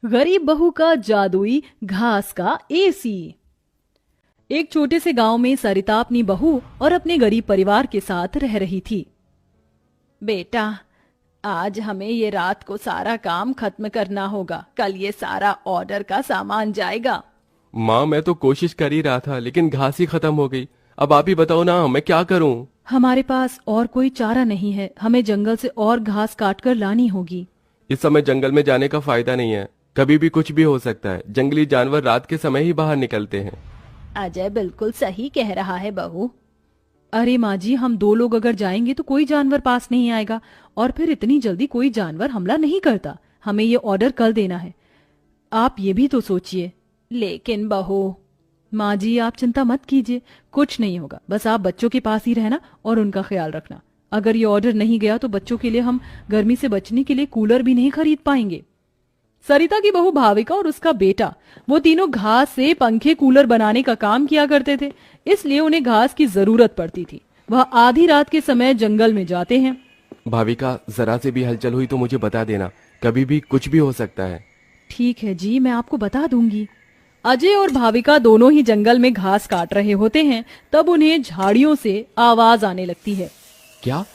गरीब बहू का जादुई घास का एसी। एक छोटे से गांव में सरिता अपनी बहू और अपने गरीब परिवार के साथ रह रही थी। बेटा, आज हमें ये रात को सारा काम खत्म करना होगा, कल ये सारा ऑर्डर का सामान जाएगा। माँ, मैं तो कोशिश कर ही रहा था लेकिन घास ही खत्म हो गई। अब आप ही बताओ ना, मैं क्या करूं? हमारे पास और कोई चारा नहीं है, हमें जंगल से और घास काट कर लानी होगी। इस समय जंगल में जाने का फायदा नहीं है, कभी भी कुछ भी हो सकता है। जंगली जानवर रात के समय ही बाहर निकलते हैं। अजय बिल्कुल सही कह रहा है बहू। अरे माँ जी, हम दो लोग अगर जाएंगे तो कोई जानवर पास नहीं आएगा, और फिर इतनी जल्दी कोई जानवर हमला नहीं करता। हमें ये ऑर्डर कल देना है, आप ये भी तो सोचिए। लेकिन बहू। माँ जी, आप चिंता मत कीजिए, कुछ नहीं होगा। बस आप बच्चों के पास ही रहना और उनका ख्याल रखना। अगर ये ऑर्डर नहीं गया तो बच्चों के लिए हम गर्मी से बचने के लिए कूलर भी नहीं खरीद पाएंगे। सरिता की बहू भाविका और उसका बेटा, वो तीनों घास से पंखे कूलर बनाने का काम किया करते थे, इसलिए उन्हें घास की जरूरत पड़ती थी। वह आधी रात के समय जंगल में जाते हैं। भाविका, जरा से भी हलचल हुई तो मुझे बता देना, कभी भी कुछ भी हो सकता है। ठीक है जी, मैं आपको बता दूंगी। अजय और भाविका दोनों ही जंगल में घास काट रहे होते हैं, तब उन्हें झाड़ियों से आवाज आने लगती है। क्या?